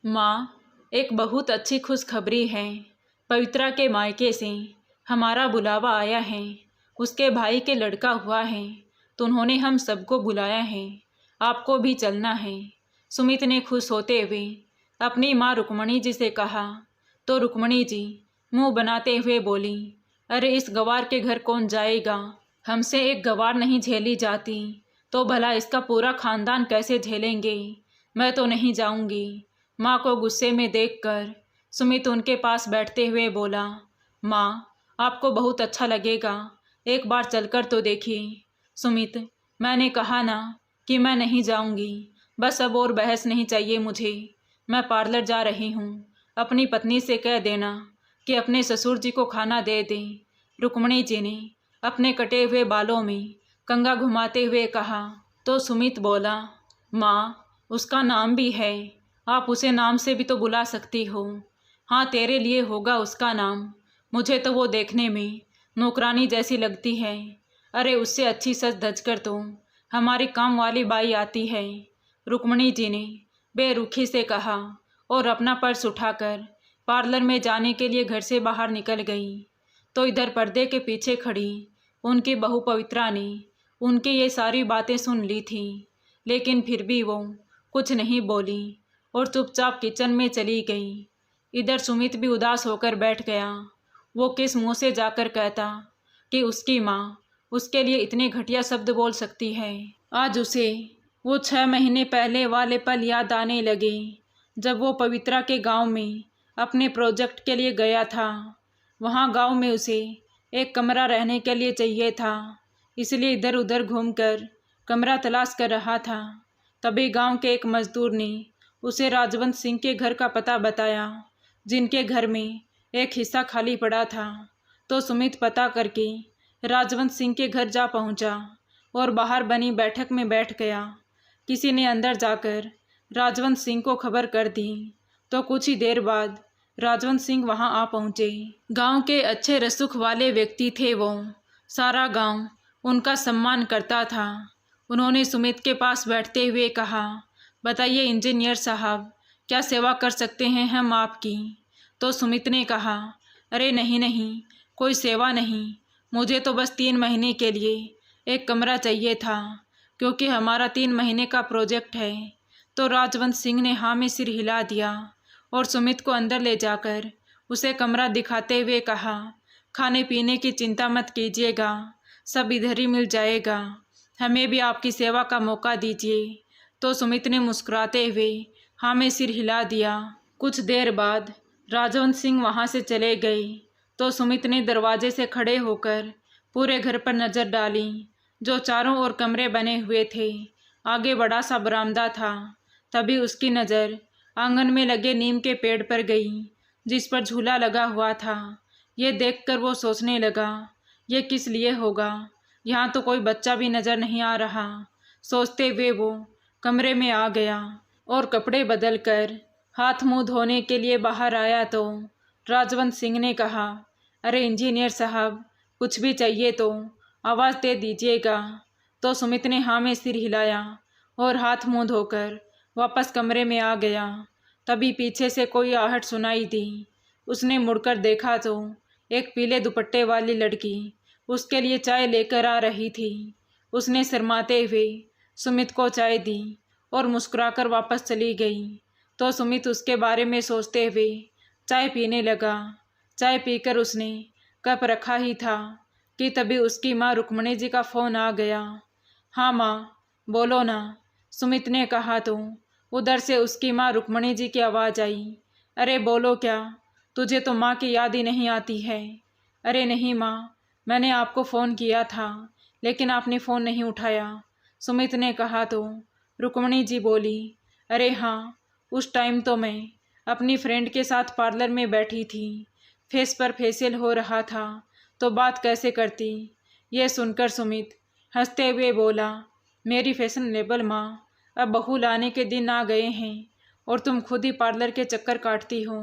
माँ, एक बहुत अच्छी खुशखबरी है। पवित्रा के मायके से हमारा बुलावा आया है। उसके भाई के लड़का हुआ है तो उन्होंने हम सबको बुलाया है। आपको भी चलना है। सुमित ने खुश होते हुए अपनी माँ रुक्मणी जी से कहा तो रुक्मणी जी मुंह बनाते हुए बोली, अरे इस गवार के घर कौन जाएगा? हमसे एक गवार नहीं झेली जाती तो भला इसका पूरा खानदान कैसे झेलेंगे? मैं तो नहीं जाऊंगी। माँ को गुस्से में देखकर सुमित उनके पास बैठते हुए बोला, माँ, आपको बहुत अच्छा लगेगा, एक बार चलकर तो देखिए। सुमित, मैंने कहा ना कि मैं नहीं जाऊंगी। बस अब और बहस नहीं चाहिए मुझे। मैं पार्लर जा रही हूँ। अपनी पत्नी से कह देना कि अपने ससुर जी को खाना दे दें। रुक्मणी जी ने अपने कटे हुए बालों में कंघा घुमाते हुए कहा। तो सुमित बोला, माँ, उसका नाम भी है। आप उसे नाम से भी तो बुला सकती हो। हाँ, तेरे लिए होगा उसका नाम। मुझे तो वो देखने में नौकरानी जैसी लगती है। अरे उससे अच्छी सज धज कर तो हमारी काम वाली बाई आती है। रुक्मणी जी ने बेरुखी से कहा और अपना पर्स उठाकर पार्लर में जाने के लिए घर से बाहर निकल गई। तो इधर पर्दे के पीछे खड़ी उनकी बहू पवित्रा ने उनकी ये सारी बातें सुन ली थी, लेकिन फिर भी वो कुछ नहीं बोली और चुपचाप किचन में चली गई। इधर सुमित भी उदास होकर बैठ गया। वो किस मुंह से जाकर कहता कि उसकी माँ उसके लिए इतने घटिया शब्द बोल सकती है। आज उसे वो 6 महीने पहले वाले पल याद आने लगे जब वो पवित्रा के गांव में अपने प्रोजेक्ट के लिए गया था। वहाँ गांव में उसे एक कमरा रहने के लिए चाहिए था, इसलिए इधर उधर घूमकर कमरा तलाश कर रहा था। तभी गांव के एक मजदूर ने उसे राजवंत सिंह के घर का पता बताया, जिनके घर में एक हिस्सा खाली पड़ा था। तो सुमित पता करके राजवंत सिंह के घर जा पहुंचा और बाहर बनी बैठक में बैठ गया। किसी ने अंदर जाकर राजवंत सिंह को खबर कर दी तो कुछ ही देर बाद राजवंत सिंह वहां आ पहुंचे। गांव के अच्छे रसूख वाले व्यक्ति थे वो। सारा गांव उनका सम्मान करता था। उन्होंने सुमित के पास बैठते हुए कहा, बताइए इंजीनियर साहब, क्या सेवा कर सकते हैं हम आपकी? तो सुमित ने कहा, अरे नहीं नहीं, कोई सेवा नहीं। मुझे तो बस 3 महीने के लिए एक कमरा चाहिए था, क्योंकि हमारा 3 महीने का प्रोजेक्ट है। तो राजवंत सिंह ने हाँ में सिर हिला दिया और सुमित को अंदर ले जाकर उसे कमरा दिखाते हुए कहा, खाने पीने की चिंता मत कीजिएगा, सब इधर ही मिल जाएगा। हमें भी आपकी सेवा का मौका दीजिए। तो सुमित ने मुस्कुराते हुए हाँ में सिर हिला दिया। कुछ देर बाद राजवंत सिंह वहाँ से चले गए। तो सुमित ने दरवाजे से खड़े होकर पूरे घर पर नज़र डाली, जो चारों ओर कमरे बने हुए थे। आगे बड़ा सा बरामदा था। तभी उसकी नज़र आंगन में लगे नीम के पेड़ पर गई, जिस पर झूला लगा हुआ था। ये देखकर वो सोचने लगा, ये किस लिए होगा? यहाँ तो कोई बच्चा भी नज़र नहीं आ रहा। सोचते हुए वो कमरे में आ गया और कपड़े बदलकर हाथ मुंह धोने के लिए बाहर आया तो राजवंत सिंह ने कहा, अरे इंजीनियर साहब, कुछ भी चाहिए तो आवाज़ दे दीजिएगा। तो सुमित ने हाँ में सिर हिलाया और हाथ मुंह धोकर वापस कमरे में आ गया। तभी पीछे से कोई आहट सुनाई दी। उसने मुड़कर देखा तो एक पीले दुपट्टे वाली लड़की उसके लिए चाय लेकर आ रही थी। उसने शर्माते हुए सुमित को चाय दी और मुस्कुराकर वापस चली गई। तो सुमित उसके बारे में सोचते हुए चाय पीने लगा। चाय पीकर उसने कप रखा ही था कि तभी उसकी माँ रुक्मणी जी का फ़ोन आ गया। हाँ माँ, बोलो ना, सुमित ने कहा तो उधर से उसकी माँ रुक्मणी जी की आवाज़ आई, अरे बोलो क्या, तुझे तो माँ की याद ही नहीं आती है? अरे नहीं माँ, मैंने आपको फ़ोन किया था लेकिन आपने फ़ोन नहीं उठाया, सुमित ने कहा तो रुक्मणी जी बोली, अरे हाँ, उस टाइम तो मैं अपनी फ्रेंड के साथ पार्लर में बैठी थी, फेस पर फेशियल हो रहा था, तो बात कैसे करती? ये सुनकर सुमित हंसते हुए बोला, मेरी फैशनेबल माँ, अब बहू लाने के दिन आ गए हैं और तुम खुद ही पार्लर के चक्कर काटती हो।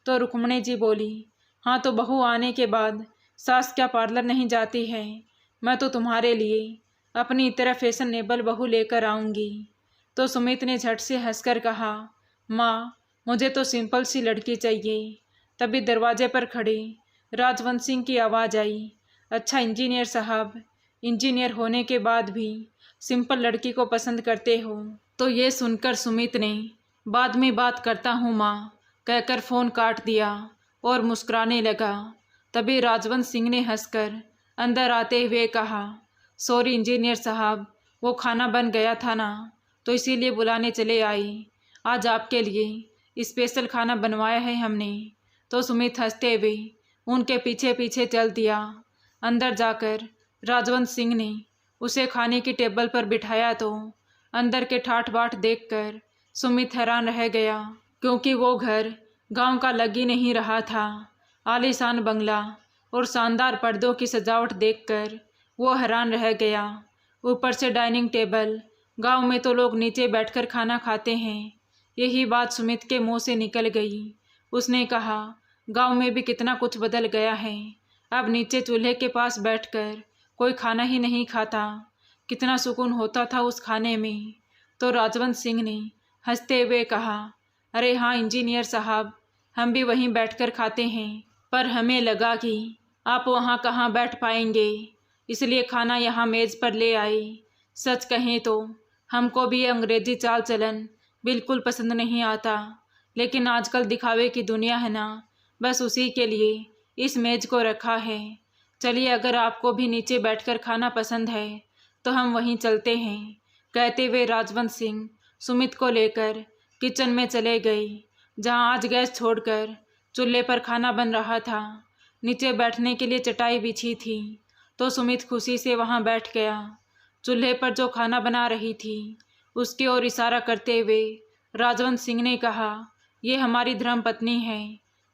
तो रुक्मणी जी बोली, हाँ तो बहू आने के बाद सास क्या पार्लर नहीं जाती है? मैं तो तुम्हारे लिए अपनी तरह फैशनेबल बहू लेकर आऊँगी। तो सुमित ने झट से हंसकर कहा, माँ, मुझे तो सिंपल सी लड़की चाहिए। तभी दरवाजे पर खड़े राजवंत सिंह की आवाज़ आई, अच्छा इंजीनियर साहब, इंजीनियर होने के बाद भी सिंपल लड़की को पसंद करते हो? तो ये सुनकर सुमित ने बाद में बात करता हूँ माँ कहकर फ़ोन काट दिया और मुस्कुराने लगा। तभी राजवंत सिंह ने हंसकर अंदर आते हुए कहा, सॉरी इंजीनियर साहब, वो खाना बन गया था ना, तो इसीलिए बुलाने चले आई। आज आपके लिए स्पेशल खाना बनवाया है हमने। तो सुमित हंसते हुए उनके पीछे पीछे चल दिया। अंदर जाकर राजवंत सिंह ने उसे खाने की टेबल पर बिठाया तो अंदर के ठाठ बाट देखकर सुमित हैरान रह गया, क्योंकि वो घर गांव का लग ही नहीं रहा था। आलीशान बंगला और शानदार पर्दों की सजावट देखकर वो हैरान रह गया। ऊपर से डाइनिंग टेबल, गांव में तो लोग नीचे बैठकर खाना खाते हैं। यही बात सुमित के मुंह से निकल गई। उसने कहा, गांव में भी कितना कुछ बदल गया है। अब नीचे चूल्हे के पास बैठकर कोई खाना ही नहीं खाता। कितना सुकून होता था उस खाने में। तो राजवंत सिंह ने हंसते हुए कहा, अरे हाँ इंजीनियर साहब, हम भी वहीं बैठकर खाते हैं, पर हमें लगा कि आप वहाँ कहाँ बैठ पाएंगे, इसलिए खाना यहाँ मेज़ पर ले आए। सच कहें तो हमको भी ये अंग्रेजी चाल चलन बिल्कुल पसंद नहीं आता, लेकिन आजकल दिखावे की दुनिया है ना, बस उसी के लिए इस मेज़ को रखा है। चलिए, अगर आपको भी नीचे बैठकर खाना पसंद है तो हम वहीं चलते हैं। कहते हुए राजवंत सिंह सुमित को लेकर किचन में चले गए, जहां आज गैस छोड़कर चूल्हे पर खाना बन रहा था। नीचे बैठने के लिए चटाई बिछी थी, तो सुमित खुशी से वहां बैठ गया। चूल्हे पर जो खाना बना रही थी उसकी ओर इशारा करते हुए राजवंत सिंह ने कहा, ये हमारी धर्मपत्नी है।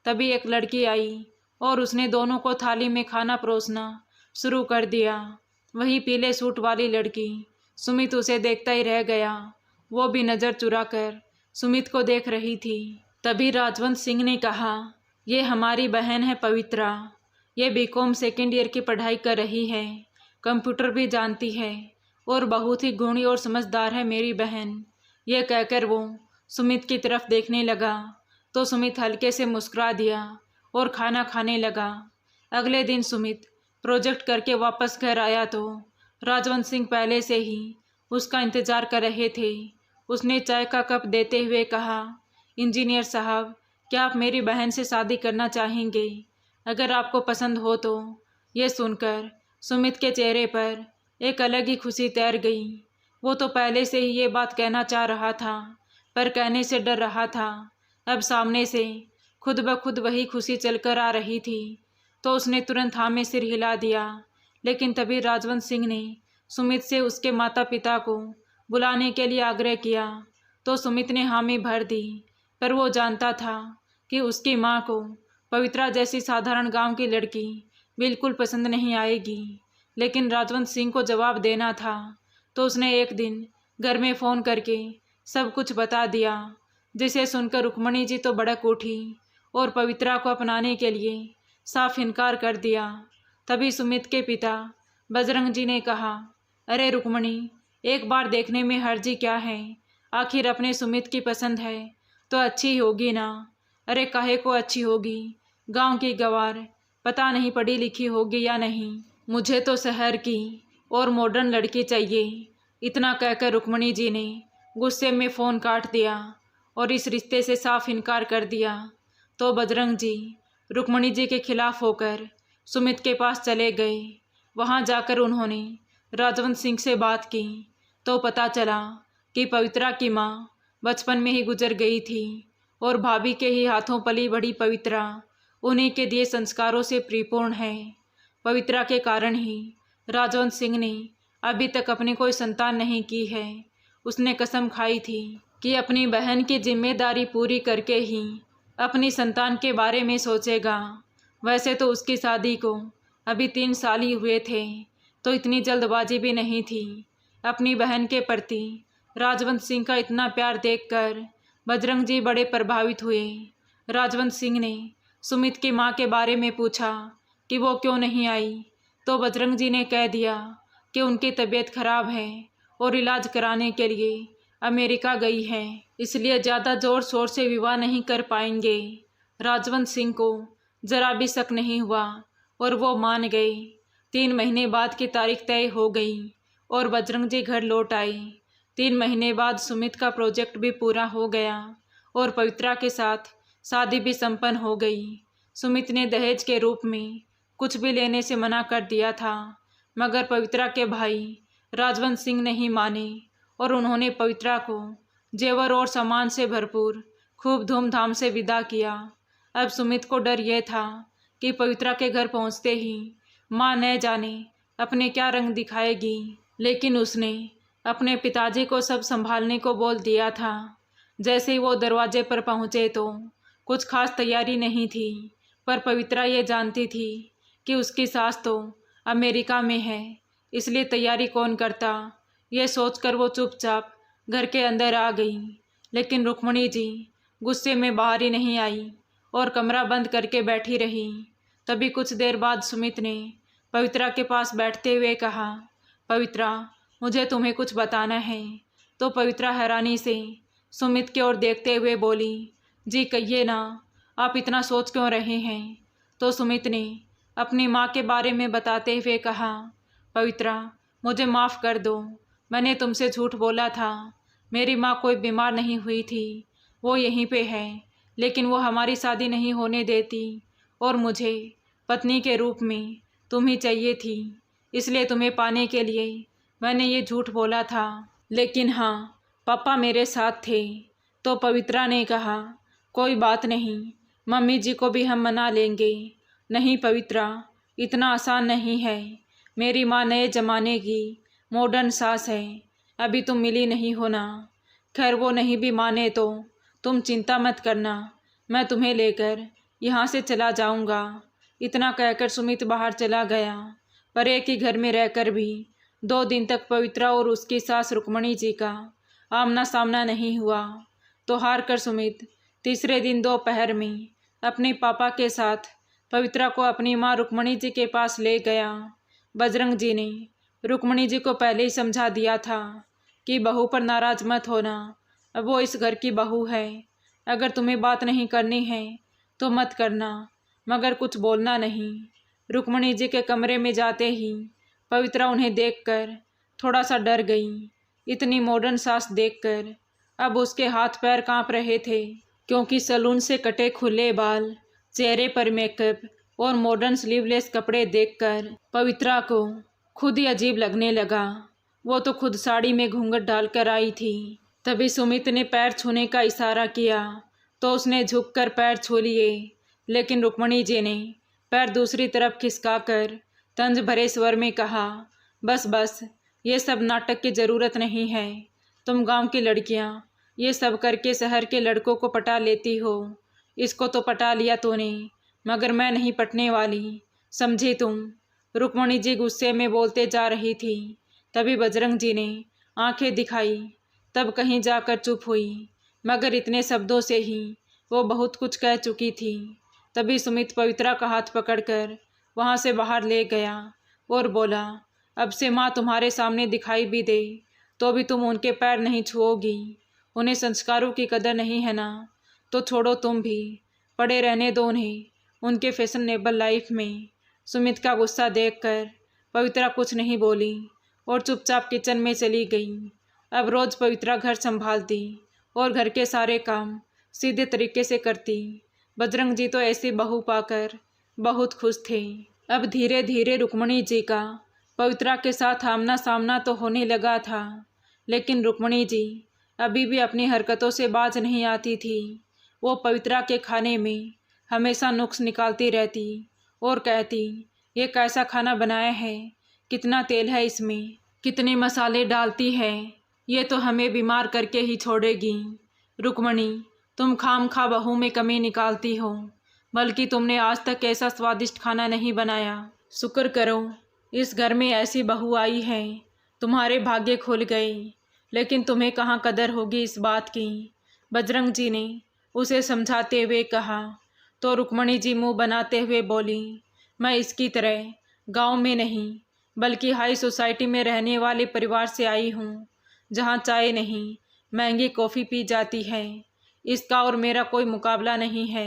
तभी एक लड़की आई और उसने दोनों को थाली में खाना परोसना शुरू कर दिया। वही पीले सूट वाली लड़की, सुमित उसे देखता ही रह गया। वो भी नज़र चुराकर सुमित को देख रही थी। तभी राजवंत सिंह ने कहा, ये हमारी बहन है पवित्रा। ये बीकॉम सेकेंड ईयर की पढ़ाई कर रही है, कंप्यूटर भी जानती है और बहुत ही गुणी और समझदार है मेरी बहन। यह कहकर वो सुमित की तरफ देखने लगा तो सुमित हल्के से मुस्कुरा दिया और खाना खाने लगा। अगले दिन सुमित प्रोजेक्ट करके वापस घर आया तो राजवंत सिंह पहले से ही उसका इंतज़ार कर रहे थे। उसने चाय का कप देते हुए कहा, इंजीनियर साहब, क्या आप मेरी बहन से शादी करना चाहेंगे? अगर आपको पसंद हो तो। ये सुनकर सुमित के चेहरे पर एक अलग ही खुशी तैर गई। वो तो पहले से ही ये बात कहना चाह रहा था, पर कहने से डर रहा था। अब सामने से खुद ब खुद वही खुशी चलकर आ रही थी, तो उसने तुरंत हाँ में सिर हिला दिया। लेकिन तभी राजवंत सिंह ने सुमित से उसके माता पिता को बुलाने के लिए आग्रह किया, तो सुमित ने हामी भर दी। पर वो जानता था कि उसकी माँ को पवित्रा जैसी साधारण गांव की लड़की बिल्कुल पसंद नहीं आएगी। लेकिन राजवंत सिंह को जवाब देना था, तो उसने एक दिन घर में फ़ोन करके सब कुछ बता दिया, जिसे सुनकर रुक्मणी जी तो भड़क उठी और पवित्रा को अपनाने के लिए साफ इनकार कर दिया। तभी सुमित के पिता बजरंग जी ने कहा, अरे रुक्मणी, एक बार देखने में हर्जी क्या है? आखिर अपने सुमित की पसंद है तो अच्छी होगी ना। अरे काहे को अच्छी होगी, गांव की गवार, पता नहीं पढ़ी लिखी होगी या नहीं। मुझे तो शहर की और मॉडर्न लड़की चाहिए। इतना कहकर रुक्मणी जी ने गुस्से में फ़ोन काट दिया और इस रिश्ते से साफ इनकार कर दिया। तो बजरंग जी रुक्मणी जी के खिलाफ होकर सुमित के पास चले गए। वहां जाकर उन्होंने राजवंत सिंह से बात की तो पता चला कि पवित्रा की माँ बचपन में ही गुजर गई थी और भाभी के ही हाथों पली बढ़ी पवित्रा उन्हीं के दिए संस्कारों से परिपूर्ण है। पवित्रा के कारण ही राजवंत सिंह ने अभी तक अपनी कोई संतान नहीं की है। उसने कसम खाई थी कि अपनी बहन की जिम्मेदारी पूरी करके ही अपनी संतान के बारे में सोचेगा। वैसे तो उसकी शादी को अभी 3 साल ही हुए थे, तो इतनी जल्दबाजी भी नहीं थी। अपनी बहन के प्रति राजवंत सिंह का इतना प्यार देखकर बजरंग जी बड़े प्रभावित हुए। राजवंत सिंह ने सुमित की माँ के बारे में पूछा कि वो क्यों नहीं आई, तो बजरंग जी ने कह दिया कि उनकी तबीयत खराब है और इलाज कराने के लिए अमेरिका गई हैं, इसलिए ज़्यादा ज़ोर शोर से विवाह नहीं कर पाएंगे। राजवंत सिंह को जरा भी शक नहीं हुआ और वो मान गए। 3 महीने बाद की तारीख तय हो गई और बजरंग जी घर लौट आए। 3 महीने बाद सुमित का प्रोजेक्ट भी पूरा हो गया और पवित्रा के साथ शादी भी संपन्न हो गई। सुमित ने दहेज के रूप में कुछ भी लेने से मना कर दिया था, मगर पवित्रा के भाई राजवंत सिंह नहीं माने और उन्होंने पवित्रा को जेवर और सामान से भरपूर खूब धूमधाम से विदा किया। अब सुमित को डर यह था कि पवित्रा के घर पहुंचते ही माँ न जाने अपने क्या रंग दिखाएगी, लेकिन उसने अपने पिताजी को सब संभालने को बोल दिया था। जैसे ही वो दरवाजे पर पहुँचे तो कुछ खास तैयारी नहीं थी, पर पवित्रा ये जानती थी कि उसकी सास तो अमेरिका में है, इसलिए तैयारी कौन करता। ये सोचकर वो चुपचाप घर के अंदर आ गई, लेकिन रुक्मणी जी गुस्से में बाहर ही नहीं आई और कमरा बंद करके बैठी रही। तभी कुछ देर बाद सुमित ने पवित्रा के पास बैठते हुए कहा, पवित्रा, मुझे तुम्हें कुछ बताना है। तो पवित्रा हैरानी से सुमित की ओर देखते हुए बोली, जी कहिए ना, आप इतना सोच क्यों रहे हैं। तो सुमित ने अपनी माँ के बारे में बताते हुए कहा, पवित्रा, मुझे माफ़ कर दो, मैंने तुमसे झूठ बोला था। मेरी माँ कोई बीमार नहीं हुई थी, वो यहीं पे है, लेकिन वो हमारी शादी नहीं होने देती और मुझे पत्नी के रूप में तुम ही चाहिए थी, इसलिए तुम्हें पाने के लिए मैंने ये झूठ बोला था। लेकिन हाँ, पापा मेरे साथ थे। तो पवित्रा ने कहा, कोई बात नहीं, मम्मी जी को भी हम मना लेंगे। नहीं पवित्रा, इतना आसान नहीं है। मेरी माँ नए ज़माने की मॉडर्न सास है, अभी तुम मिली नहीं हो ना। खैर वो नहीं भी माने तो तुम चिंता मत करना, मैं तुम्हें लेकर यहाँ से चला जाऊँगा। इतना कहकर सुमित बाहर चला गया, पर एक ही घर में रहकर भी 2 दिन तक पवित्रा और उसकी सास रुक्मणी जी का आमना सामना नहीं हुआ। तो हार कर सुमित तीसरे दिन दोपहर में अपने पापा के साथ पवित्रा को अपनी माँ रुक्मणी जी के पास ले गया। बजरंग जी ने रुक्मणी जी को पहले ही समझा दिया था कि बहू पर नाराज मत होना, अब वो इस घर की बहू है। अगर तुम्हें बात नहीं करनी है तो मत करना, मगर कुछ बोलना नहीं। रुक्मणी जी के कमरे में जाते ही पवित्रा उन्हें देखकर थोड़ा सा डर गई। इतनी मॉडर्न सास देखकर अब उसके हाथ पैर कांप रहे थे, क्योंकि सैलून से कटे खुले बाल, चेहरे पर मेकअप और मॉडर्न स्लीवलेस कपड़े देखकर पवित्रा को खुद ही अजीब लगने लगा। वो तो खुद साड़ी में घूंघट डालकर आई थी। तभी सुमित ने पैर छूने का इशारा किया तो उसने झुककर पैर छू लिए, लेकिन रुक्मणी जी ने पैर दूसरी तरफ खिसकाकर तंज भरे स्वर में कहा, बस बस, ये सब नाटक की ज़रूरत नहीं है। तुम गांव की लड़कियां ये सब करके शहर के लड़कों को पटा लेती हो। इसको तो पटा लिया तूने, मगर मैं नहीं पटने वाली, समझी तुम। रुक्मणी जी गुस्से में बोलते जा रही थी। तभी बजरंग जी ने आंखें दिखाई, तब कहीं जाकर चुप हुई, मगर इतने शब्दों से ही वो बहुत कुछ कह चुकी थी। तभी सुमित पवित्रा का हाथ पकड़कर वहाँ से बाहर ले गया और बोला, अब से माँ तुम्हारे सामने दिखाई भी दे तो भी तुम उनके पैर नहीं छुओगी। उन्हें संस्कारों की कदर नहीं है ना, तो छोड़ो तुम भी, पड़े रहने दो उन्हें उनके फैशनेबल लाइफ में। सुमित का गुस्सा देखकर पवित्रा कुछ नहीं बोली और चुपचाप किचन में चली गई। अब रोज़ पवित्रा घर संभालती और घर के सारे काम सीधे तरीके से करती। बजरंग जी तो ऐसी बहू पाकर बहुत खुश थे। अब धीरे धीरे रुक्मणी जी का पवित्रा के साथ आमना सामना तो होने लगा था, लेकिन रुक्मणी जी अभी भी अपनी हरकतों से बाज नहीं आती थी। वो पवित्रा के खाने में हमेशा नुक्स निकालती रहती और कहती, ये कैसा खाना बनाया है, कितना तेल है इसमें, कितने मसाले डालती है, ये तो हमें बीमार करके ही छोड़ेगी। रुक्मणी, तुम खामखा बहू में कमी निकालती हो, बल्कि तुमने आज तक ऐसा स्वादिष्ट खाना नहीं बनाया। शुक्र करो इस घर में ऐसी बहू आई है, तुम्हारे भाग्य खुल गए, लेकिन तुम्हें कहाँ कदर होगी इस बात की। बजरंग जी ने उसे समझाते हुए कहा। तो रुक्मणी जी मुंह बनाते हुए बोली, मैं इसकी तरह गांव में नहीं बल्कि हाई सोसाइटी में रहने वाले परिवार से आई हूँ, जहाँ चाय नहीं महंगी कॉफ़ी पी जाती है। इसका और मेरा कोई मुकाबला नहीं है।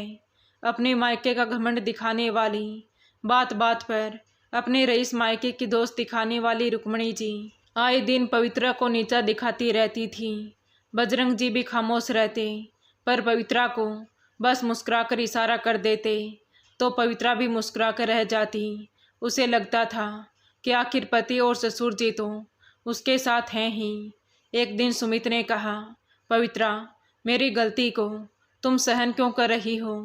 अपने मायके का घमंड दिखाने वाली, बात बात पर अपने रईस मायके की दोस्त दिखाने वाली रुक्मणी जी आए दिन पवित्रा को नीचा दिखाती रहती थी। बजरंग जी भी खामोश रहते, पर पवित्रा को बस मुस्कुराकर इशारा कर देते तो पवित्रा भी मुस्कुराकर रह जाती। उसे लगता था कि आखिर पति और ससुर जी तो उसके साथ हैं ही। एक दिन सुमित ने कहा, पवित्रा, मेरी गलती को तुम सहन क्यों कर रही हो?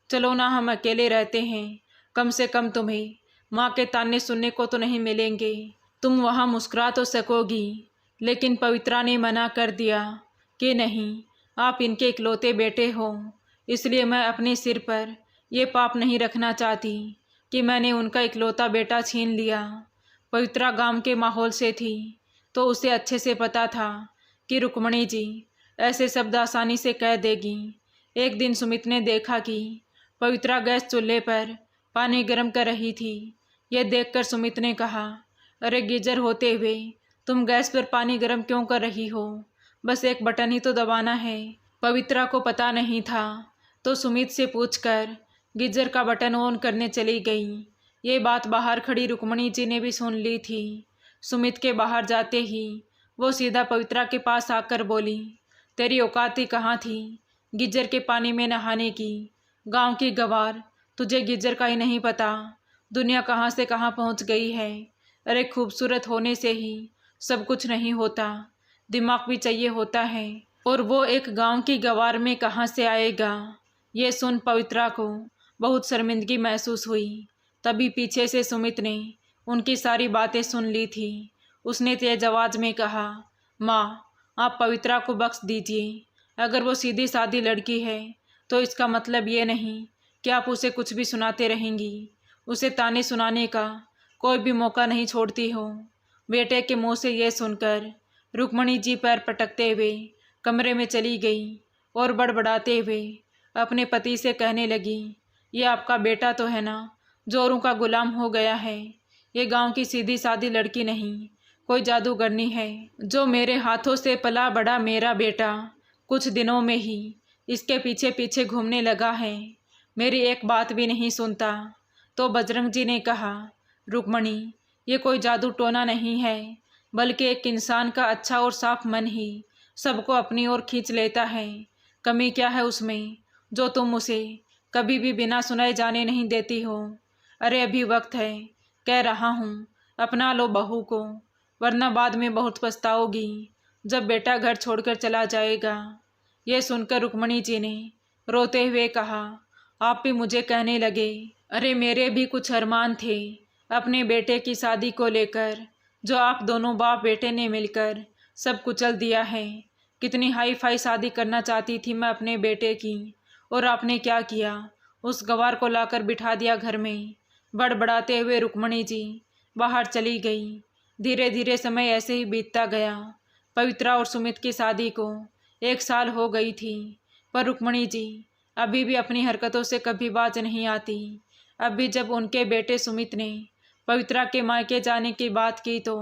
चलो ना, हम अकेले रहते हैं, कम से कम तुम्हें माँ के ताने सुनने को तो नहीं मिलेंगे। तुम वहाँ मुस्कुरा तो सकोगी। लेकिन पवित्रा ने मना कर दिया कि नहीं, आप इनके इकलौते बेटे हो, इसलिए मैं अपने सिर पर ये पाप नहीं रखना चाहती कि मैंने उनका इकलौता बेटा छीन लिया। पवित्रा गांव के माहौल से थी तो उसे अच्छे से पता था कि रुक्मणी जी ऐसे शब्द आसानी से कह देगी। एक दिन सुमित ने देखा कि पवित्रा गैस चूल्हे पर पानी गर्म कर रही थी। यह देखकर सुमित ने कहा, अरे गीजर होते हुए तुम गैस पर पानी गर्म क्यों कर रही हो? बस एक बटन ही तो दबाना है। पवित्रा को पता नहीं था तो सुमित से पूछकर गीजर का बटन ऑन करने चली गई। ये बात बाहर खड़ी रुक्मणी जी ने भी सुन ली थी। सुमित के बाहर जाते ही वो सीधा पवित्रा के पास आकर बोली, तेरी औकात ही कहाँ थी गीजर के पानी में नहाने की? गांव की गवार, तुझे गीजर का ही नहीं पता दुनिया कहाँ से कहाँ पहुँच गई है। अरे खूबसूरत होने से ही सब कुछ नहीं होता, दिमाग भी चाहिए होता है, और वो एक गांव की गवार में कहाँ से आएगा? ये सुन पवित्रा को बहुत शर्मिंदगी महसूस हुई। तभी पीछे से सुमित ने उनकी सारी बातें सुन ली थी। उसने तेज आवाज में कहा, माँ, आप पवित्रा को बख्श दीजिए। अगर वो सीधी सादी लड़की है तो इसका मतलब ये नहीं कि आप उसे कुछ भी सुनाते रहेंगी। उसे ताने सुनाने का कोई भी मौका नहीं छोड़ती हो। बेटे के मुंह से यह सुनकर रुक्मणी जी पैर पटकते हुए कमरे में चली गई और बड़बड़ाते हुए अपने पति से कहने लगी, ये आपका बेटा तो है ना, जोरों का गुलाम हो गया है। ये गांव की सीधी सादी लड़की नहीं, कोई जादूगरनी है जो मेरे हाथों से पला बड़ा मेरा बेटा कुछ दिनों में ही इसके पीछे पीछे घूमने लगा है, मेरी एक बात भी नहीं सुनता। तो बजरंग जी ने कहा, रुक्मणी, ये कोई जादू टोना नहीं है, बल्कि एक इंसान का अच्छा और साफ मन ही सबको अपनी ओर खींच लेता है। कमी क्या है उसमें जो तुम उसे कभी भी बिना सुनाए जाने नहीं देती हो? अरे अभी वक्त है, कह रहा हूँ, अपना लो बहू को, वरना बाद में बहुत पछताओगी जब बेटा घर छोड़कर चला जाएगा। यह सुनकर रुक्मणी जी ने रोते हुए कहा, आप भी मुझे कहने लगे, अरे मेरे भी कुछ अरमान थे अपने बेटे की शादी को लेकर, जो आप दोनों बाप बेटे ने मिलकर सब कुचल दिया है। कितनी हाई फाई शादी करना चाहती थी मैं अपने बेटे की, और आपने क्या किया? उस गवार को लाकर बिठा दिया घर में। बड़बड़ाते हुए रुक्मणी जी बाहर चली गई। धीरे धीरे समय ऐसे ही बीतता गया। पवित्रा और सुमित की शादी को 1 साल हो गई थी, पर रुक्मणी जी अभी भी अपनी हरकतों से कभी बाज नहीं आती। अभी जब उनके बेटे सुमित ने पवित्रा के मायके जाने की बात की तो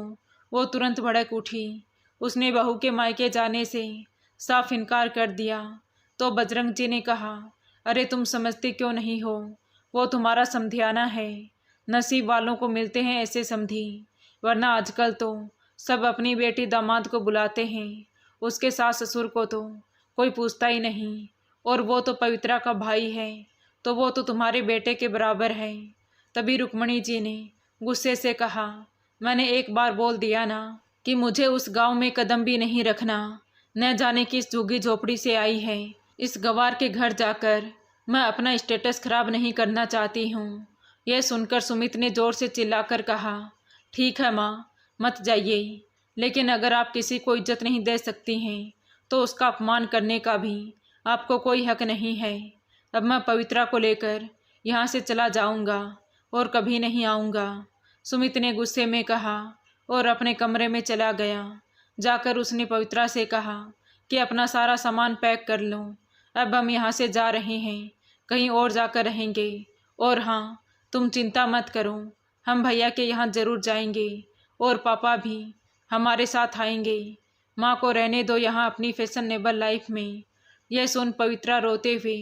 वो तुरंत भड़क उठी। उसने बहू के मायके जाने से साफ इनकार कर दिया। तो बजरंग जी ने कहा, अरे तुम समझती क्यों नहीं हो? वो तुम्हारा समधियाना है, नसीब वालों को मिलते हैं ऐसे समधी, वरना आजकल तो सब अपनी बेटी दामाद को बुलाते हैं, उसके सास ससुर को तो कोई पूछता ही नहीं। और वो तो पवित्रा का भाई है, तो वो तो तुम्हारे बेटे के बराबर है। तभी रुक्मणी जी ने गुस्से से कहा, मैंने एक बार बोल दिया ना कि मुझे उस गांव में कदम भी नहीं रखना। न जाने किस झुग्गी झोपड़ी से आई है, इस गवार के घर जाकर मैं अपना स्टेटस खराब नहीं करना चाहती हूँ। यह सुनकर सुमित ने जोर से चिल्लाकर कहा, ठीक है माँ, मत जाइए, लेकिन अगर आप किसी को इज्जत नहीं दे सकती हैं तो उसका अपमान करने का भी आपको कोई हक नहीं है। अब मैं पवित्रा को लेकर यहाँ से चला जाऊँगा और कभी नहीं आऊँगा। सुमित ने गुस्से में कहा और अपने कमरे में चला गया। जाकर उसने पवित्रा से कहा कि अपना सारा सामान पैक कर लो, अब हम यहाँ से जा रहे हैं, कहीं और जाकर रहेंगे। और हाँ, तुम चिंता मत करो, हम भैया के यहाँ ज़रूर जाएंगे और पापा भी हमारे साथ आएंगे। माँ को रहने दो यहाँ अपनी फैशनेबल लाइफ में। यह सुन पवित्रा रोते हुए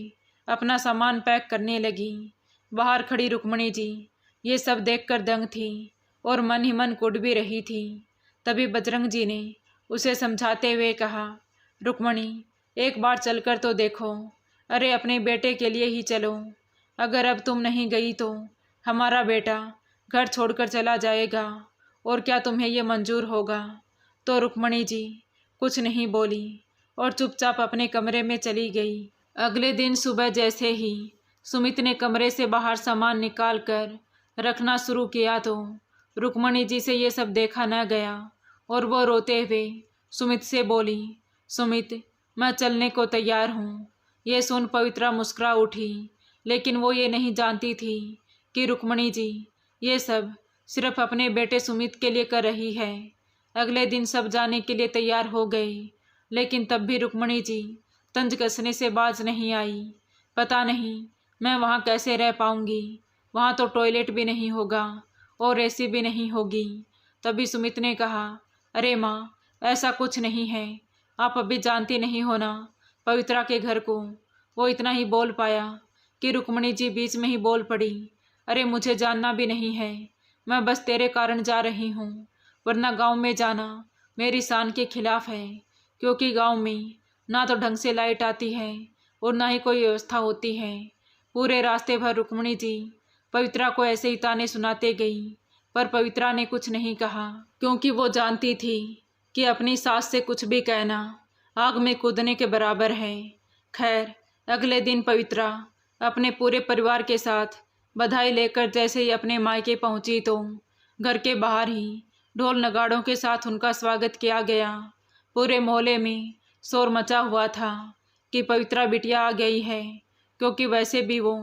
अपना सामान पैक करने लगी। बाहर खड़ी रुक्मणी जी ये सब देखकर दंग थी और मन ही मन कुढ़ भी रही थी। तभी बजरंग जी ने उसे समझाते हुए कहा, रुक्मणी एक बार चलकर तो देखो। अरे अपने बेटे के लिए ही चलो। अगर अब तुम नहीं गई तो हमारा बेटा घर छोड़कर चला जाएगा और क्या तुम्हें ये मंजूर होगा। तो रुक्मणी जी कुछ नहीं बोली और चुपचाप अपने कमरे में चली गई। अगले दिन सुबह जैसे ही सुमित ने कमरे से बाहर सामान निकाल कर रखना शुरू किया तो रुक्मणी जी से ये सब देखा न गया और वो रोते हुए सुमित से बोली, सुमित मैं चलने को तैयार हूँ। ये सुन पवित्रा मुस्कुरा उठी, लेकिन वो ये नहीं जानती थी कि रुक्मणी जी ये सब सिर्फ अपने बेटे सुमित के लिए कर रही है। अगले दिन सब जाने के लिए तैयार हो गए, लेकिन तब भी रुक्मणी जी तंज कसने से बाज नहीं आई। पता नहीं मैं वहाँ कैसे रह पाऊँगी, वहाँ तो टॉयलेट भी नहीं होगा और एसी भी नहीं होगी। तभी सुमित ने कहा, अरे माँ ऐसा कुछ नहीं है, आप अभी जानती नहीं हो ना पवित्रा के घर को। वो इतना ही बोल पाया कि रुक्मणी जी बीच में ही बोल पड़ी, अरे मुझे जानना भी नहीं है, मैं बस तेरे कारण जा रही हूँ, वरना गांव में जाना मेरी शान के खिलाफ है, क्योंकि गांव में ना तो ढंग से लाइट आती है और ना ही कोई व्यवस्था होती है। पूरे रास्ते भर रुक्मणी जी पवित्रा को ऐसे ही ताने सुनाते गई, पर पवित्रा ने कुछ नहीं कहा, क्योंकि वो जानती थी कि अपनी सास से कुछ भी कहना आग में कूदने के बराबर है। खैर अगले दिन पवित्रा अपने पूरे परिवार के साथ बधाई लेकर जैसे ही अपने मायके पहुंची तो घर के बाहर ही ढोल नगाड़ों के साथ उनका स्वागत किया गया। पूरे मोहल्ले में शोर मचा हुआ था कि पवित्रा बिटिया आ गई है, क्योंकि वैसे भी वो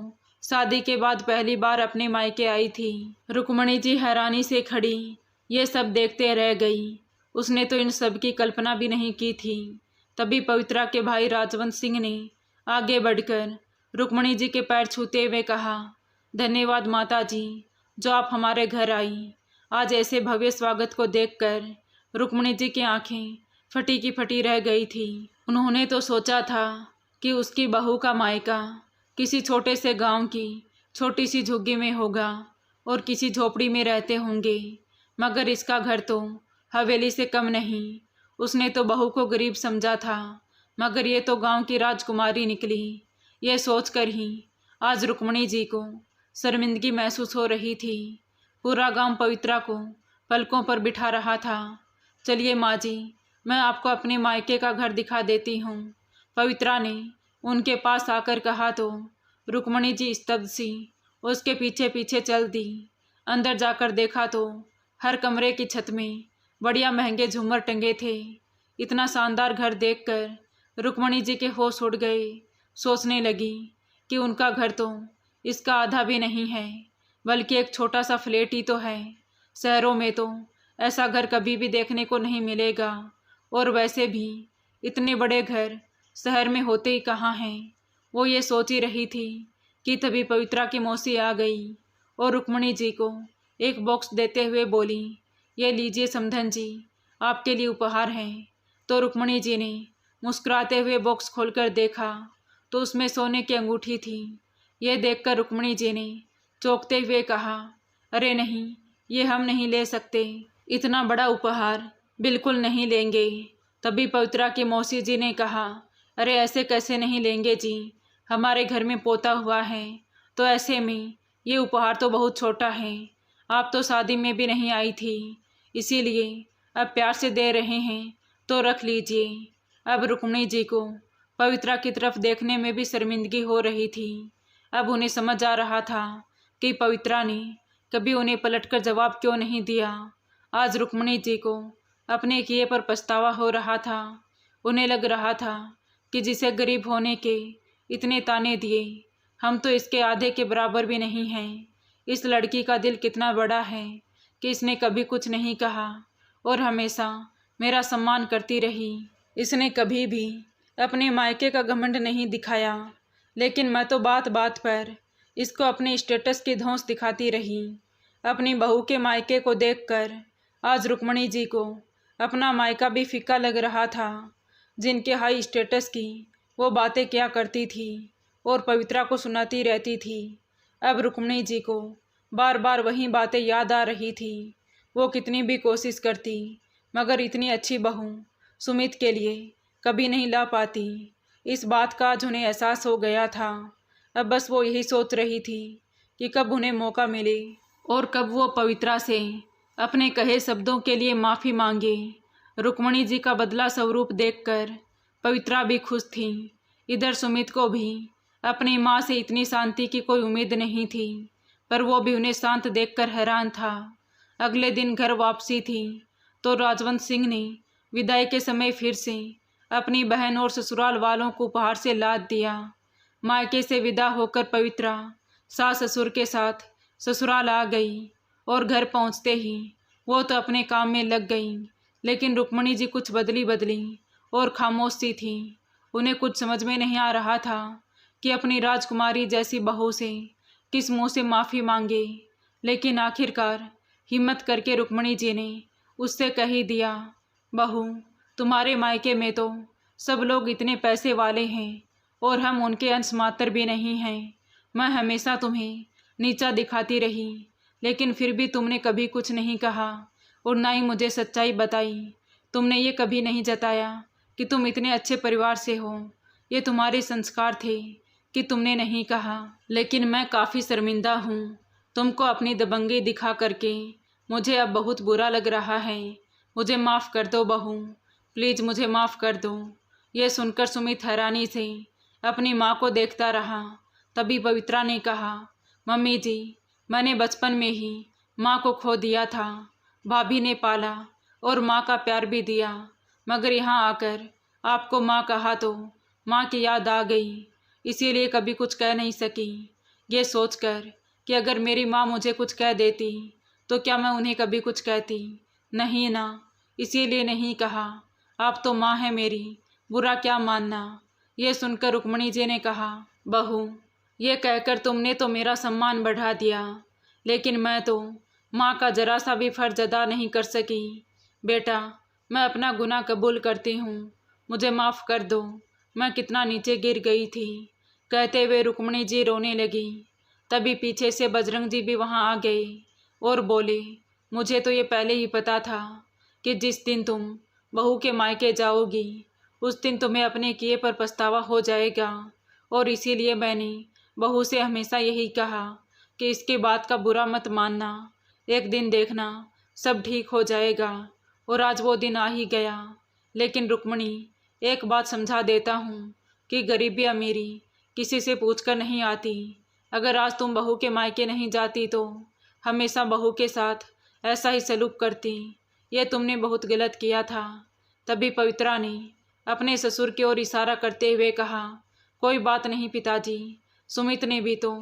शादी के बाद पहली बार अपने मायके आई थी। रुक्मणी जी हैरानी से खड़ी ये सब देखते रह गई। उसने तो इन सब की कल्पना भी नहीं की थी। तभी पवित्रा के भाई राजवंत सिंह ने आगे बढ़कर रुक्मणी जी के पैर छूते हुए कहा, धन्यवाद माता जी, जो आप हमारे घर आई। आज ऐसे भव्य स्वागत को देखकर रुक्मणी जी की आंखें फटी की फटी रह गई थी। उन्होंने तो सोचा था कि उसकी बहू का मायका किसी छोटे से गांव की छोटी सी झुग्गी में होगा और किसी झोपड़ी में रहते होंगे, मगर इसका घर तो हवेली से कम नहीं। उसने तो बहू को गरीब समझा था, मगर ये तो गांव की राजकुमारी निकली। ये सोचकर ही आज रुक्मणी जी को शर्मिंदगी महसूस हो रही थी। पूरा गांव पवित्रा को पलकों पर बिठा रहा था। चलिए माँ जी, मैं आपको अपने मायके का घर दिखा देती हूँ, पवित्रा ने उनके पास आकर कहा तो रुक्मणी जी स्तब्ध सी उसके पीछे पीछे चल दी। अंदर जाकर देखा तो हर कमरे की छत में बढ़िया महंगे झूमर टंगे थे। इतना शानदार घर देखकर रुक्मणी जी के होश उड़ गए। सोचने लगी कि उनका घर तो इसका आधा भी नहीं है, बल्कि एक छोटा सा फ्लैट ही तो है। शहरों में तो ऐसा घर कभी भी देखने को नहीं मिलेगा, और वैसे भी इतने बड़े घर शहर में होते ही कहाँ हैं। वो ये सोच ही रही थी कि तभी पवित्रा की मौसी आ गई और रुक्मणी जी को एक बॉक्स देते हुए बोली, ये लीजिए समधन जी, आपके लिए उपहार है। तो रुक्मणी जी ने मुस्कुराते हुए बॉक्स खोलकर देखा तो उसमें सोने की अंगूठी थी। यह देखकर रुक्मणी जी ने चौंकते हुए कहा, अरे नहीं, ये हम नहीं ले सकते, इतना बड़ा उपहार बिल्कुल नहीं लेंगे। तभी पवित्रा की मौसी जी ने कहा, अरे ऐसे कैसे नहीं लेंगे जी, हमारे घर में पोता हुआ है, तो ऐसे में ये उपहार तो बहुत छोटा है। आप तो शादी में भी नहीं आई थी, इसीलिए अब प्यार से दे रहे हैं, तो रख लीजिए। अब रुक्मणी जी को पवित्रा की तरफ देखने में भी शर्मिंदगी हो रही थी। अब उन्हें समझ आ रहा था कि पवित्रा ने कभी उन्हें पलटकर जवाब क्यों नहीं दिया। आज रुक्मणी जी को अपने किए पर पछतावा हो रहा था। उन्हें लग रहा था कि जिसे गरीब होने के इतने ताने दिए, हम तो इसके आधे के बराबर भी नहीं हैं। इस लड़की का दिल कितना बड़ा है कि इसने कभी कुछ नहीं कहा और हमेशा मेरा सम्मान करती रही। इसने कभी भी अपने मायके का घमंड नहीं दिखाया, लेकिन मैं तो बात बात पर इसको अपने स्टेटस की धौंस दिखाती रही। अपनी बहू के मायके को देखकर आज रुक्मणी जी को अपना मायका भी फीका लग रहा था। जिनके हाई स्टेटस की वो बातें क्या करती थी और पवित्रा को सुनाती रहती थी। अब रुक्मिणी जी को बार बार वही बातें याद आ रही थी। वो कितनी भी कोशिश करती मगर इतनी अच्छी बहू सुमित के लिए कभी नहीं ला पाती। इस बात का आज उन्हें एहसास हो गया था। अब बस वो यही सोच रही थी कि कब उन्हें मौका मिले और कब वो पवित्रा से अपने कहे शब्दों के लिए माफ़ी मांगे। रुक्मिणी जी का बदला स्वरूप देखकर पवित्रा भी खुश थी। इधर सुमित को भी अपनी माँ से इतनी शांति की कोई उम्मीद नहीं थी, पर वो भी उन्हें शांत देखकर हैरान था। अगले दिन घर वापसी थी तो राजवंत सिंह ने विदाई के समय फिर से अपनी बहन और ससुराल वालों को उपहार से लाद दिया। मायके से विदा होकर पवित्रा सास ससुर के साथ ससुराल आ गई और घर पहुंचते ही वो तो अपने काम में लग गई, लेकिन रुक्मिणी जी कुछ बदली और खामोश सी थी। उन्हें कुछ समझ में नहीं आ रहा था कि अपनी राजकुमारी जैसी बहू से किस मुंह से माफ़ी मांगे, लेकिन आखिरकार हिम्मत करके रुक्मिणी जी ने उससे कह ही दिया, बहू तुम्हारे मायके में तो सब लोग इतने पैसे वाले हैं और हम उनके अंश मात्र भी नहीं हैं। मैं हमेशा तुम्हें नीचा दिखाती रही, लेकिन फिर भी तुमने कभी कुछ नहीं कहा और ना ही मुझे सच्चाई बताई। तुमने ये कभी नहीं जताया कि तुम इतने अच्छे परिवार से हो। ये तुम्हारे संस्कार थे कि तुमने नहीं कहा, लेकिन मैं काफ़ी शर्मिंदा हूँ तुमको अपनी दबंगी दिखा करके। मुझे अब बहुत बुरा लग रहा है। मुझे माफ़ कर दो बहू, प्लीज़ मुझे माफ़ कर दो। ये सुनकर सुमित हैरानी से अपनी माँ को देखता रहा। तभी पवित्रा ने कहा, मम्मी जी मैंने बचपन में ही माँ को खो दिया था। भाभी ने पाला और माँ का प्यार भी दिया, मगर यहाँ आकर आपको माँ कहा तो माँ की याद आ गई, इसीलिए कभी कुछ कह नहीं सकी। ये सोचकर कि अगर मेरी माँ मुझे कुछ कह देती तो क्या मैं उन्हें कभी कुछ कहती? नहीं ना, इसीलिए नहीं कहा। आप तो माँ है मेरी, बुरा क्या मानना। ये सुनकर रुक्मिणी जी ने कहा, बहू ये कहकर तुमने तो मेरा सम्मान बढ़ा दिया, लेकिन मैं तो माँ का जरा सा भी फर्ज अदा नहीं कर सकी। बेटा मैं अपना गुनाह कबूल करती हूँ, मुझे माफ़ कर दो। मैं कितना नीचे गिर गई थी। कहते हुए रुक्मिणी जी रोने लगी। तभी पीछे से बजरंग जी भी वहाँ आ गए और बोले, मुझे तो ये पहले ही पता था कि जिस दिन तुम बहू के मायके जाओगी उस दिन तुम्हें अपने किए पर पछतावा हो जाएगा, और इसीलिए मैंने बहू से हमेशा यही कहा कि इसके बाद का बुरा मत मानना। एक दिन देखना सब ठीक हो जाएगा, और आज वो दिन आ ही गया। लेकिन रुक्मिणी एक बात समझा देता हूँ कि गरीबी अमीरी किसी से पूछकर नहीं आती। अगर आज तुम बहू के मायके नहीं जाती तो हमेशा बहू के साथ ऐसा ही सलूक करती। ये तुमने बहुत गलत किया था। तभी पवित्रा ने अपने ससुर की ओर इशारा करते हुए कहा, कोई बात नहीं पिताजी, सुमित ने भी तो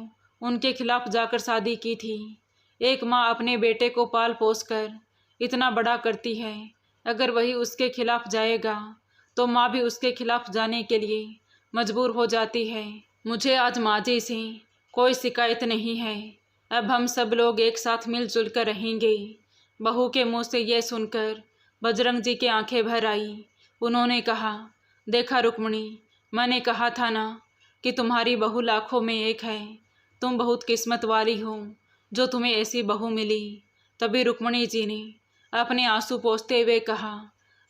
उनके खिलाफ जाकर शादी की थी। एक माँ अपने बेटे को पाल पोस कर इतना बड़ा करती है, अगर वही उसके खिलाफ जाएगा तो माँ भी उसके खिलाफ जाने के लिए मजबूर हो जाती है। मुझे आज माँ जी से कोई शिकायत नहीं है। अब हम सब लोग एक साथ मिलजुल कर रहेंगे। बहू के मुंह से यह सुनकर बजरंग जी की आंखें भर आई। उन्होंने कहा, देखा रुक्मिणी, मैंने कहा था ना कि तुम्हारी बहू लाखों में एक है। तुम बहुत किस्मत वाली हो जो तुम्हें ऐसी बहू मिली। तभी रुक्मिणी जी ने अपने आंसू पोंछते हुए कहा,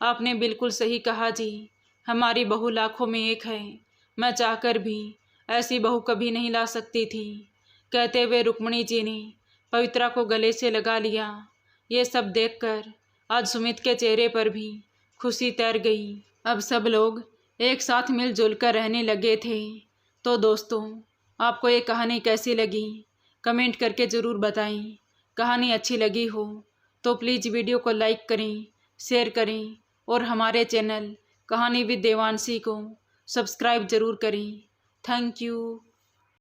आपने बिल्कुल सही कहा जी, हमारी बहू लाखों में एक है। मैं चाहकर भी ऐसी बहू कभी नहीं ला सकती थी। कहते हुए रुक्मिणी जी ने पवित्रा को गले से लगा लिया। ये सब देखकर आज सुमित के चेहरे पर भी खुशी तैर गई। अब सब लोग एक साथ मिलजुल कर रहने लगे थे। तो दोस्तों, आपको ये कहानी कैसी लगी कमेंट करके ज़रूर बताएं। कहानी अच्छी लगी हो तो प्लीज़ वीडियो को लाइक करें, शेयर करें और हमारे चैनल कहानी विद देवांशी को सब्सक्राइब ज़रूर करें। Thank you.